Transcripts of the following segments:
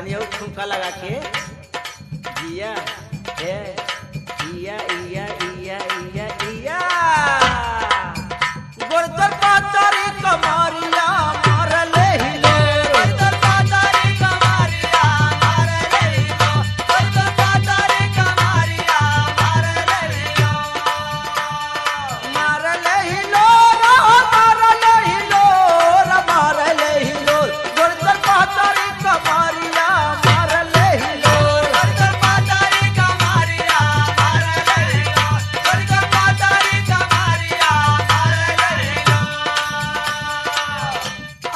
तनी और ठुमका लगा के जिया ए इया इया इया इया इया गोरतर पातारी कमारिया मारले हिले गोरतर पातारी कमारिया मारले हिलो गोरतर पातारी कमारिया मारले हिलो मारले हिलो मारले हिलो मारले हिलो गोरतर पातारी कमारिया मारले हिलो गोरतर पातारी कमारिया मारले हिलो गोरतर पातारी कमारिया मारले हिलो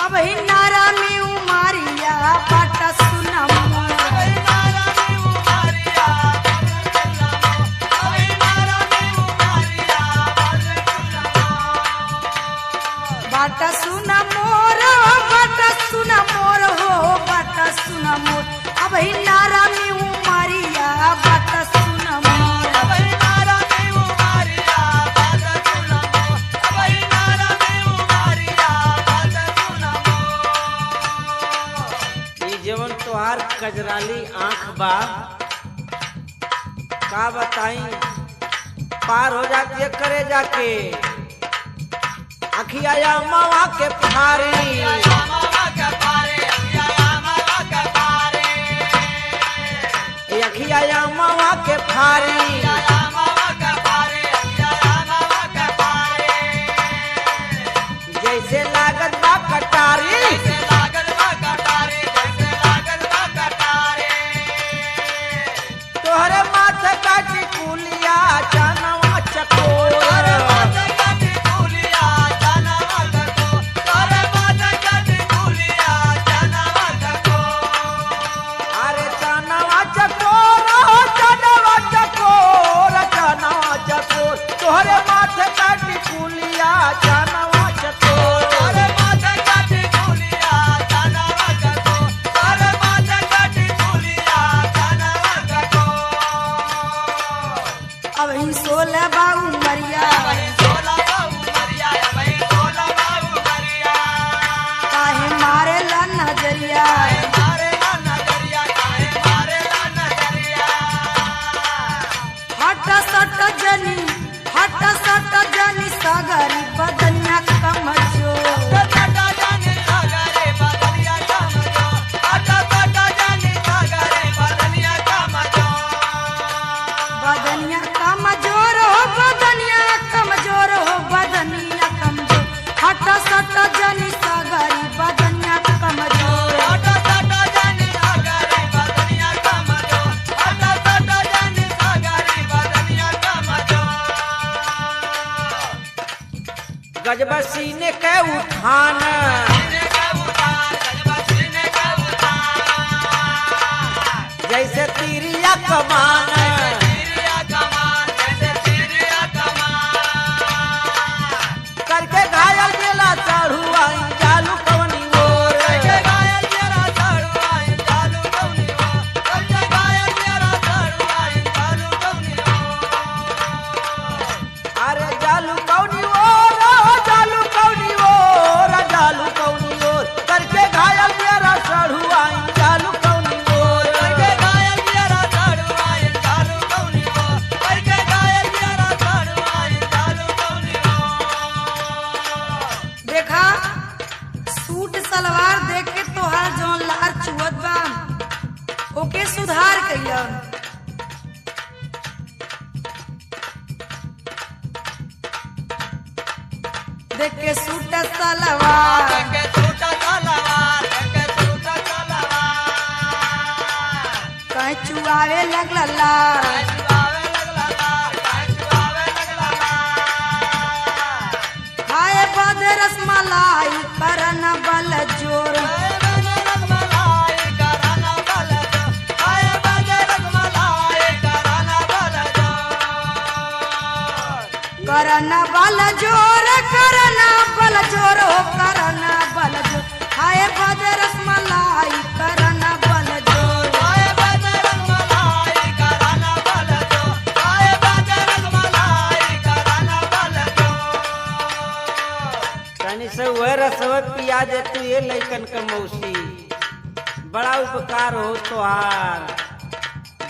अब ही नारा में उमारिया बाटा सुनम अबे नारा में उमारिया अबे नारा में उमारिया बाटा सुना मोर हो बाटा सुना मोर अब ही नारा में उमारिया बाटा सुना मोर अबे नारा में उमारिया बात सुनमो अबे नारा में उमारिया बात सुनमो ई जवन तोहार कजराली आंख बा का बताई पार हो जाती है करे जाके अखिया मावा के फारी ए अखिया मावा के फारी जैसे लागत बा कटारी तोहरे माथे काटी कुलिया जानवा चकोर अरे जानवा चकोर जानवा चकोर जानवा चकोर तोहरे माथे काटी कुलिया जानवा चकोर तोहरे माथे काटी कुलिया जानवा चकोर तोहरे माथे काटी कुलिया जानवा चकोर अब ही 16 बाऊ मरिया काहे मारे ला नजरिया हट सट जनी सागरी बदनिया कमजोर बदनिया कमजोर हो बदनिया कमजोर हो बदनिया कमजोर हट सट जनी सागरी बदनिया कमजोर गजबा सीने के उठान जैसे तीरिया कमान करके घायल दिला चढ़ुआ चालू कवनी ओर अरे जालू कवनी ओर जालू कवनी ओर जालू कवनी ओर करके घायल दिला चढ़ुआ चालू कवनी ओर करके घायल दिला चढ़ुआ चालू कवनी ओर करके घायल दिला चढ़ुआ चालू कवनी ओर देखा सूट सलवार देख के तोहार जौन लार चुवत बा ओके सुधार कइला देख के सूट सलवार कहीं चुआवे लगला लार खाए बद रसमलाई करन बल जोर करन बल जोर हो करन बल जोर खाए बद रसमलाई करन बल जोर तनी से वह रसवत पिया दे तू ये लइकन का मौसी बड़ा उपकार हो तोहार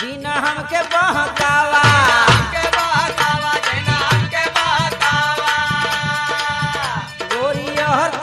जीना हमके बहकावा गोरी हर